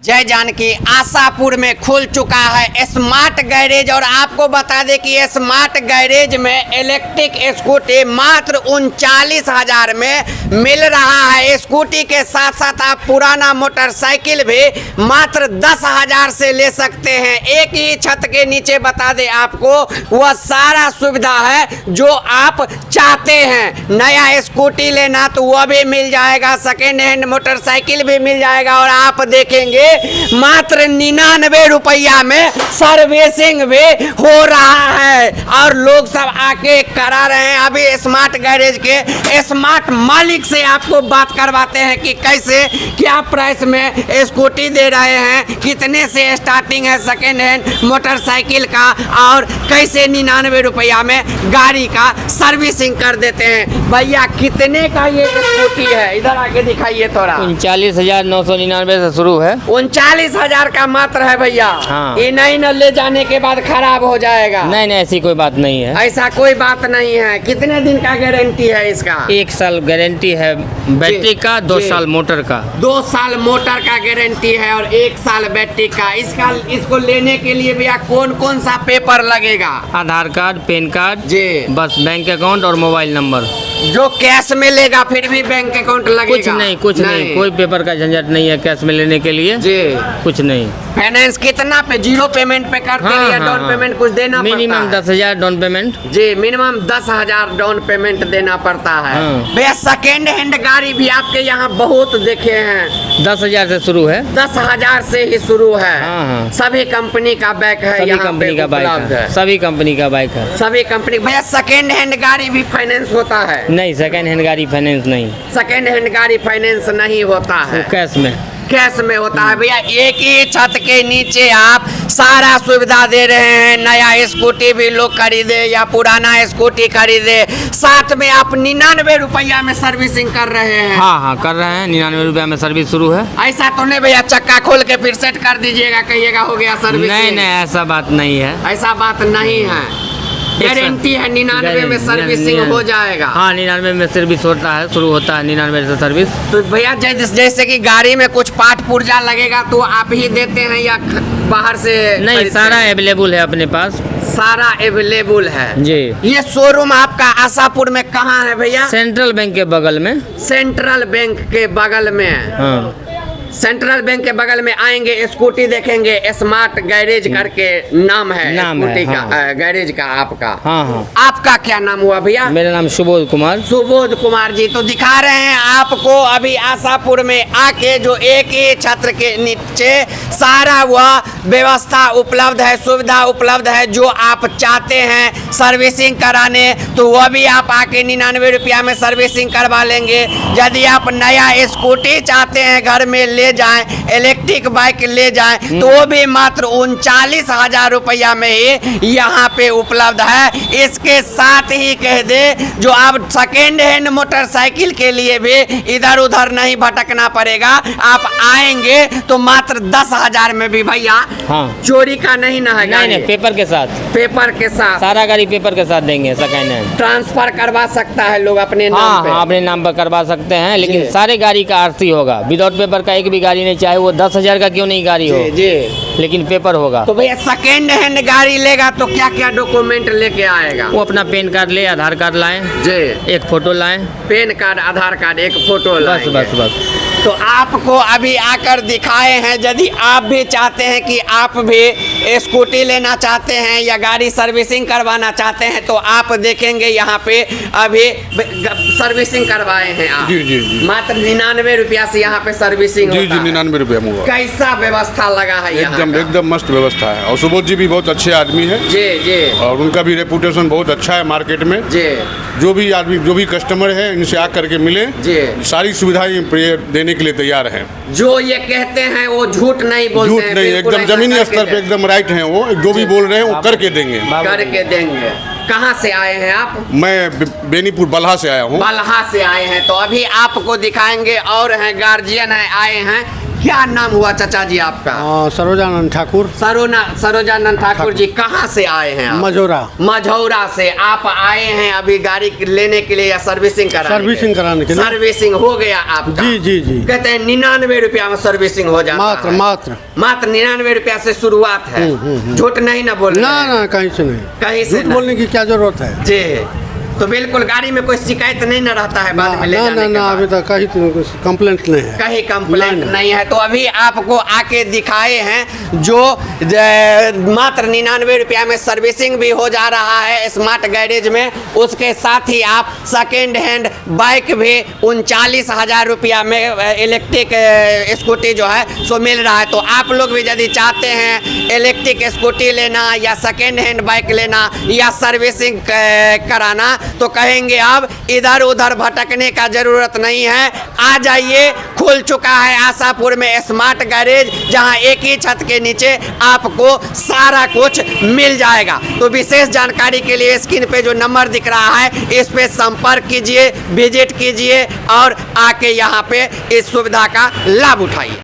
जय जानकी आशापुर में खुल चुका है स्मार्ट गैरेज। और आपको बता दें कि स्मार्ट गैरेज में इलेक्ट्रिक स्कूटी मात्र 39,000 में मिल रहा है। स्कूटी के साथ साथ आप पुराना मोटरसाइकिल भी मात्र 10,000 से ले सकते हैं। एक ही छत के नीचे बता दें आपको वह सारा सुविधा है जो आप चाहते हैं। नया स्कूटी लेना तो वह भी मिल जाएगा, सेकेंड हैंड मोटरसाइकिल भी मिल जाएगा। और आप देखेंगे मात्र 99 रुपया में सर्विसिंग भी हो रहा है और लोग सब आके करा रहे हैं। अभी स्मार्ट गैरेज के स्मार्ट मालिक से आपको बात करवाते हैं कि कैसे क्या प्राइस में स्कूटी दे रहे हैं, कितने से स्टार्टिंग है सेकेंड हैंड मोटरसाइकिल का और कैसे 99 रुपया में गाड़ी का सर्विसिंग कर देते हैं। भैया कितने का ये स्कूटी है, इधर आके दिखाइए थोड़ा। 39,999 से शुरू है। 39,000 का मात्र है भैया। हाँ। ये नहीं न ले जाने के बाद खराब हो जाएगा। नहीं ऐसी कोई बात नहीं है। ऐसा कोई बात नहीं है। कितने दिन का गारंटी है इसका? 1 साल गारंटी है बैटरी का, 2 साल मोटर का। 2 साल मोटर का गारंटी है और 1 साल बैटरी का। इसको लेने के लिए भैया कौन कौन सा पेपर लगेगा? आधार कार्ड, पैन कार्ड जी, बस बैंक अकाउंट और मोबाइल नंबर। जो कैश में लेगा फिर भी बैंक अकाउंट लगेगा? कुछ नहीं, कोई पेपर का झंझट नहीं है कैश में लेने के लिए जी। कुछ नहीं। फाइनेंस कितना पे? 0 पेमेंट पे करते हैं या डाउन पेमेंट कुछ देना पड़ता है? Minimum 10,000 down payment. जी, मिनिमम 10,000 डाउन पेमेंट देना पड़ता है। भैया सेकेंड हैंड गाड़ी भी आपके यहाँ बहुत देखे हैं। 10,000 से शुरू है। 10,000 से ही शुरू है। हाँ। सभी कंपनी का बाइक है, सभी कंपनी का बाइक है। सभी कंपनी का बाइक है। सभी कंपनी। भैया सेकेंड हैंड गाड़ी भी फाइनेंस होता है? नहीं, सेकेंड हैंड गाड़ी फाइनेंस नहीं। सेकेंड हैंड गाड़ी फाइनेंस नहीं होता है, कैश में। कैश में होता है। भैया एक ही छत के नीचे आप सारा सुविधा दे रहे हैं। नया स्कूटी भी लोग खरीदे या पुराना स्कूटी खरीदे, साथ में आप 99 रुपया में सर्विसिंग कर रहे हैं। हाँ कर रहे हैं। 99 रुपया में सर्विस शुरू है। ऐसा तो नहीं भैया चक्का खोल के फिर सेट कर दीजिएगा, कहिएगा हो गया सर्विस? नहीं ऐसा बात नहीं है। ऐसा बात नहीं है। गारंटी है 99 में सर्विसिंग हो जाएगा। हाँ 99 में सर्विस होता है, शुरू होता है 99 से सर्विस। तो भैया जैसे कि गाड़ी में कुछ पार्ट पुर्जा लगेगा तो आप ही देते हैं या बाहर से? नहीं, सारा अवेलेबल है अपने पास। सारा अवेलेबल है जी। ये शोरूम आपका आशापुर में कहाँ है भैया? सेंट्रल बैंक के बगल में। सेंट्रल बैंक के बगल में। हाँ। सेंट्रल बैंक के बगल में आएंगे, स्कूटी देखेंगे, स्मार्ट गैरेज करके नाम है स्कूटी का। हाँ। गैरेज का आपका। हाँ। आपका क्या नाम हुआ भैया? मेरा नाम सुबोध कुमार। सुबोध कुमार जी। तो दिखा रहे हैं आपको अभी आशापुर में आके जो एक ही छत्र के नीचे सारा वह व्यवस्था उपलब्ध है, सुविधा उपलब्ध है। जो आप चाहते हैं सर्विसिंग कराने तो वह भी आप आके 99 रुपया में सर्विसिंग करवा लेंगे। यदि आप नया स्कूटी चाहते हैं घर में ले जाएं, इलेक्ट्रिक बाइक ले जाएं तो वो भी मात्र 39,000 रुपया में ही यहाँ पे उपलब्ध है। इसके साथ ही कह दे जो आप सेकेंड हैंड मोटरसाइकिल के लिए भी इधर उधर नहीं भटकना पड़ेगा। आप आएंगे तो मात्र 10,000 में भी भैया चोरी का नहीं ना है? नहीं, पेपर के साथ। पेपर के साथ सारा गाड़ी पेपर के साथ देंगे। सेकेंड हैंड ट्रांसफर करवा सकता है लोग अपने नाम पे? हाँ, अपने नाम पर करवा सकते हैं, लेकिन सारे गाड़ी का आरसी होगा। विदाउट पेपर का एक भी गाड़ी नहीं, चाहे वो 10,000 का क्यों नहीं गाड़ी हो जी, लेकिन पेपर होगा। तो भैया सेकेंड हैंड गाड़ी लेगा तो क्या क्या डॉक्यूमेंट लेके आएगा? वो अपना पैन कार्ड ले, आधार कार्ड लाएं जी, एक फोटो लाएं। पैन कार्ड, आधार कार्ड, एक फोटो लाएं। बस। तो आपको अभी आकर दिखाए हैं। यदि आप भी चाहते हैं कि आप भी स्कूटी लेना चाहते हैं या गाड़ी सर्विसिंग करवाना चाहते हैं तो आप देखेंगे यहाँ पे अभी सर्विसिंग करवाए हैं आप। जी। मात्र 99 रुपया से यहाँ पे सर्विसिंग जी 99 रुपया में हुआ। कैसा व्यवस्था लगा है? एकदम मस्त व्यवस्था है। और सुबोध जी भी बहुत अच्छे आदमी है जी। और उनका भी रेपुटेशन बहुत अच्छा है मार्केट में जी। जो भी आदमी, जो भी कस्टमर है, इनसे आकर के मिले जी। सारी सुविधाएं देने के लिए तैयार हैं। जो ये कहते हैं वो झूठ नहीं बोलते। झूठ नहीं, एकदम जमीनी स्तर पे एकदम राइट हैं वो। जो भी बोल रहे हैं वो करके देंगे। कहाँ से आए हैं आप? मैं बेनीपुर बल्हा से आया हूँ। बल्हा से आए हैं। तो अभी आपको दिखाएंगे और हैं गार्जियन हैं आए हैं क्या नाम हुआ चाचा जी आपका? सरोजानंद ठाकुर, सरोजानंद ठाकुर जी। कहाँ से आए हैं आप? मझौरा से आप आए हैं अभी गाड़ी लेने के लिए या सर्विसिंग कराने के लिए? सर्विसिंग हो गया आपका? जी। कहते हैं 99 रुपया में सर्विसिंग हो जाता है। मात्र 99 रुपया से शुरुआत है। झूठ नहीं ना बोल? ना, कहीं से नहीं। झूठ बोलने की क्या जरूरत है जी। तो बिल्कुल गाड़ी में कोई शिकायत नहीं न रहता है बाद में ले जाने के बाद? अभी तक कहीं कंप्लेंट नहीं है। कहीं कंप्लेंट नहीं है। तो अभी आपको आके दिखाए हैं जो मात्र 99 रुपया में सर्विसिंग भी हो जा रहा है स्मार्ट गैरेज में। उसके साथ ही आप सेकेंड हैंड बाइक भी 39,000 रुपया में इलेक्ट्रिक स्कूटी जो है सो मिल रहा है। तो आप लोग भी यदि चाहते हैं इलेक्ट्रिक स्कूटी लेना या सेकेंड हैंड बाइक लेना या सर्विसिंग कराना तो कहेंगे अब इधर उधर भटकने का जरूरत नहीं है। आ जाइए, खुल चुका है आशापुर में स्मार्ट गैरेज, जहां एक ही छत के नीचे आपको सारा कुछ मिल जाएगा। तो विशेष जानकारी के लिए स्क्रीन पे जो नंबर दिख रहा है इस पे संपर्क कीजिए, विजिट कीजिए और आके यहाँ पे इस सुविधा का लाभ उठाइए।